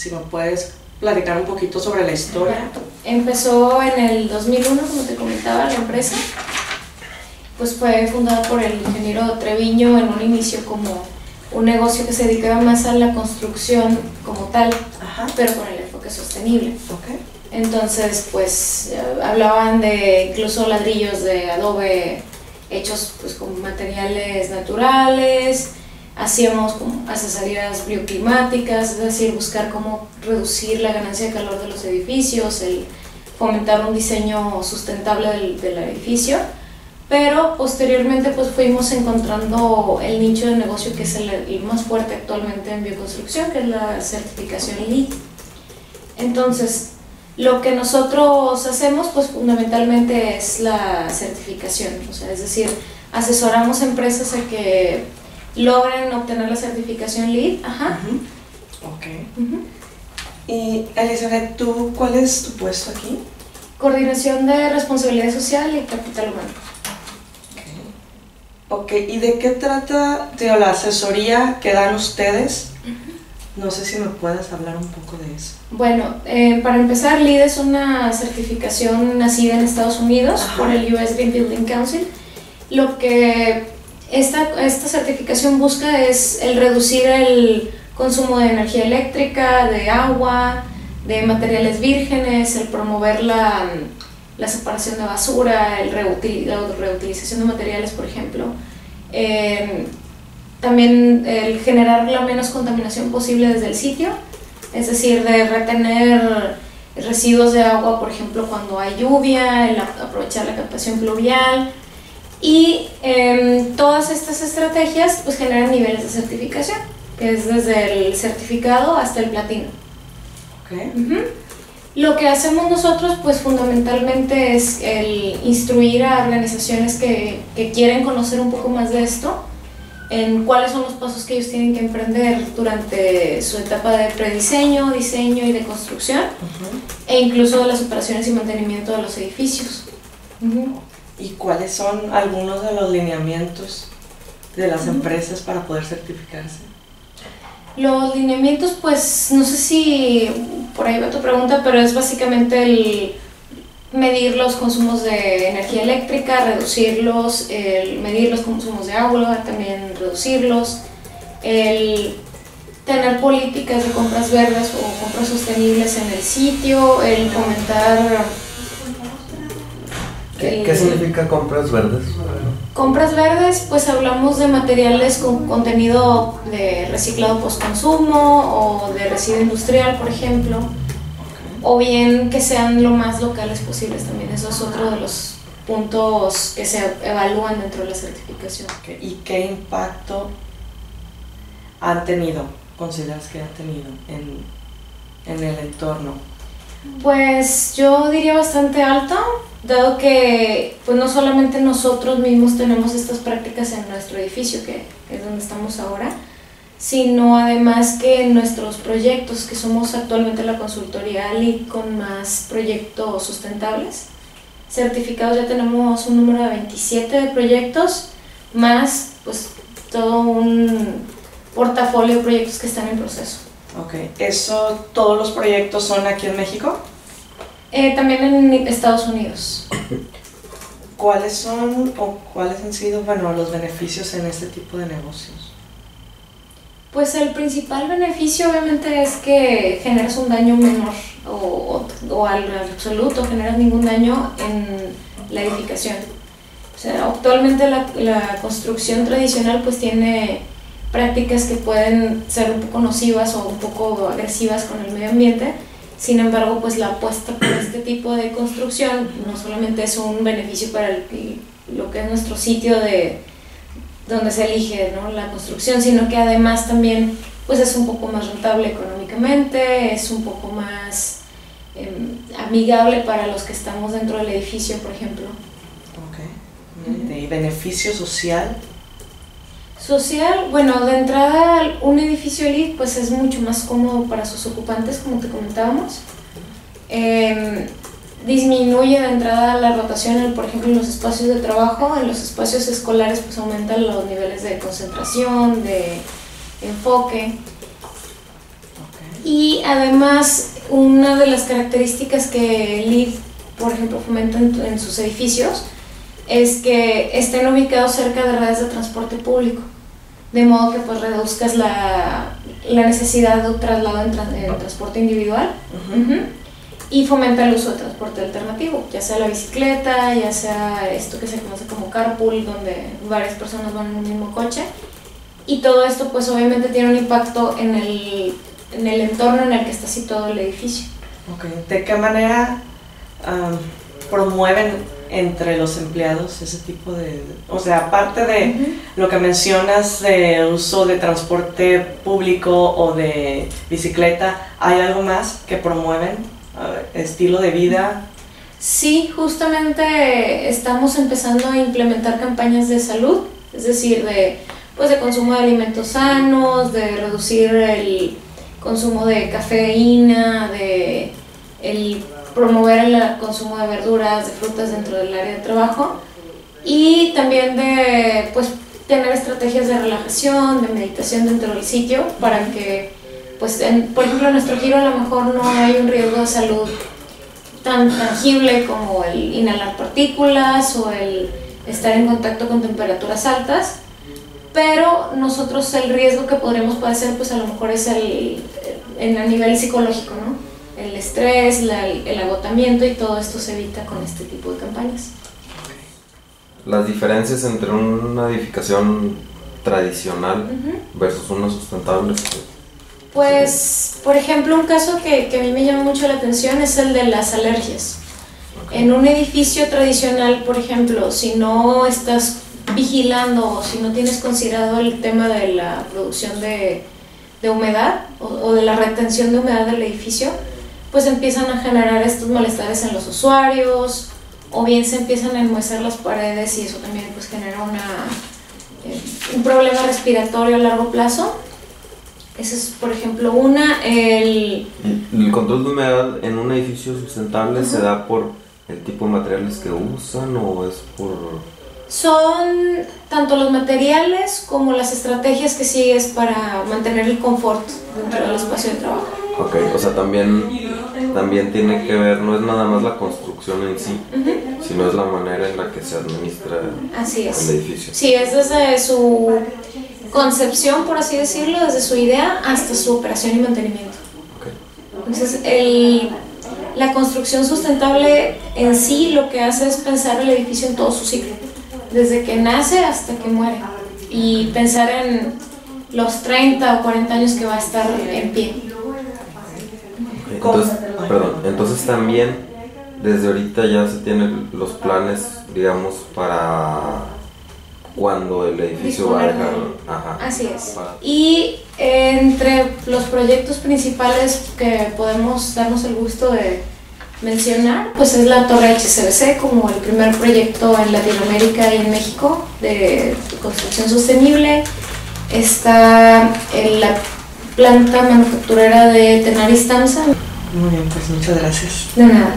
si me puedes platicar un poquito sobre la historia. Empezó en el 2001, como te comentaba, la empresa. Pues fue fundada por el ingeniero Treviño en un inicio como un negocio que se dedicaba más a la construcción como tal, pero con el enfoque sostenible. Entonces, pues hablaban de incluso ladrillos de adobe hechos pues con materiales naturales, hacíamos como asesorías bioclimáticas, es decir, buscar cómo reducir la ganancia de calor de los edificios, el fomentar un diseño sustentable del edificio. Pero posteriormente pues fuimos encontrando el nicho de negocio que es el más fuerte actualmente en bioconstrucción, que es la certificación LEED. Entonces, lo que nosotros hacemos pues fundamentalmente es la certificación, o sea, es decir, asesoramos empresas a que logren obtener la certificación LEED. Y Elizabeth, ¿tú cuál es tu puesto aquí? Coordinación de responsabilidad social y capital humano. ¿Y de qué trata la asesoría que dan ustedes? No sé si me puedes hablar un poco de eso. Bueno, para empezar, LEED es una certificación nacida en Estados Unidos por el US Green Building Council. Lo que esta certificación busca es el reducir el consumo de energía eléctrica, de agua, de materiales vírgenes, el promover la separación de basura, la reutilización de materiales, por ejemplo. También el generar la menos contaminación posible desde el sitio, es decir, de retener residuos de agua, por ejemplo, cuando hay lluvia, aprovechar la captación pluvial. Y todas estas estrategias pues generan niveles de certificación, que es desde el certificado hasta el platino. Lo que hacemos nosotros pues fundamentalmente es el instruir a organizaciones que quieren conocer un poco más de esto, en cuáles son los pasos que ellos tienen que emprender durante su etapa de prediseño, diseño y de construcción, e incluso de las operaciones y mantenimiento de los edificios. ¿Y cuáles son algunos de los lineamientos de las empresas para poder certificarse? Los lineamientos, pues no sé si por ahí va tu pregunta, pero es básicamente el medir los consumos de energía eléctrica, reducirlos, el medir los consumos de agua, también reducirlos, el tener políticas de compras verdes o compras sostenibles en el sitio, el fomentar... ¿Qué significa compras verdes? Compras verdes, pues hablamos de materiales con contenido de reciclado postconsumo o de residuo industrial, por ejemplo, o bien que sean lo más locales posibles también. Eso es otro de los puntos que se evalúan dentro de la certificación. ¿Y qué impacto han tenido, consideras que han tenido en el entorno? Pues yo diría bastante alto, dado que pues no solamente nosotros mismos tenemos estas prácticas en nuestro edificio, que es donde estamos ahora, sino además que en nuestros proyectos, que somos actualmente la consultoría LEED con más proyectos sustentables, certificados ya tenemos un número de 27 de proyectos, más pues todo un portafolio de proyectos que están en proceso. ¿Todos los proyectos son aquí en México? También en Estados Unidos. ¿Cuáles son o cuáles han sido los beneficios en este tipo de negocios? Pues el principal beneficio obviamente es que generas un daño menor o al absoluto generas ningún daño en la edificación. O sea, actualmente la construcción tradicional pues tiene prácticas que pueden ser un poco nocivas o un poco agresivas con el medio ambiente. Sin embargo, pues la apuesta por este tipo de construcción no solamente es un beneficio para lo que es nuestro sitio donde se elige, ¿no?, la construcción, sino que además también pues es un poco más rentable económicamente, es un poco más amigable para los que estamos dentro del edificio, por ejemplo. ¿Y beneficio social? Social, bueno, de entrada un edificio LEED pues es mucho más cómodo para sus ocupantes, como te comentábamos. Disminuye de entrada la rotación, por ejemplo, en los espacios de trabajo. En los espacios escolares pues aumentan los niveles de concentración, de enfoque. Y además, una de las características que LEED, por ejemplo, fomenta en sus edificios es que estén ubicados cerca de redes de transporte público, de modo que pues reduzcas la necesidad de un traslado en transporte individual. Y fomenta el uso de transporte alternativo, ya sea la bicicleta, ya sea esto que se conoce como carpool, donde varias personas van en un mismo coche. Y todo esto pues obviamente tiene un impacto en el entorno en el que está situado el edificio. Okay. ¿De qué manera promueven entre los empleados ese tipo de... O sea, aparte de lo que mencionas de uso de transporte público o de bicicleta, ¿hay algo más que promueven? ¿Estilo de vida? Sí, justamente estamos empezando a implementar campañas de salud, es decir, de consumo de alimentos sanos, de reducir el consumo de cafeína, de promover el consumo de verduras, de frutas dentro del área de trabajo, y también de tener estrategias de relajación, de meditación dentro del sitio para que, por ejemplo, en nuestro giro a lo mejor no hay un riesgo de salud tan tangible como el inhalar partículas o el estar en contacto con temperaturas altas, pero nosotros el riesgo que podremos padecer a lo mejor es a nivel psicológico, ¿no? El estrés, el agotamiento, y todo esto se evita con este tipo de campañas. Las diferencias entre una edificación tradicional versus una sustentable. Pues, por ejemplo, un caso que a mí me llama mucho la atención es el de las alergias. En un edificio tradicional, por ejemplo, si no estás vigilando o si no tienes considerado el tema de la producción de humedad o de la retención de humedad del edificio, pues empiezan a generar estos malestares en los usuarios, o bien se empiezan a enmohecer las paredes y eso también pues genera un problema respiratorio a largo plazo. Esa es, por ejemplo, ¿El control de humedad en un edificio sustentable se da por el tipo de materiales que usan o es por...? Son tanto los materiales como las estrategias que sigues para mantener el confort dentro del espacio de trabajo. Ok, o sea, también tiene que ver, no es nada más la construcción en sí, sino es la manera en la que se administra el edificio. Sí, es desde su concepción, por así decirlo, desde su idea hasta su operación y mantenimiento. Okay. Entonces, la construcción sustentable en sí lo que hace es pensar el edificio en todo su ciclo, desde que nace hasta que muere, y pensar en los 30 o 40 años que va a estar en pie. Entonces también desde ahorita ya se tienen los planes, digamos, para cuando el edificio va a dejar... Así es. Y entre los proyectos principales que podemos darnos el gusto de mencionar, pues es la Torre HCBC como el primer proyecto en Latinoamérica y en México de construcción sostenible. Está la planta manufacturera de Tenaris Tamsa. Muy bien, pues muchas gracias. De nada.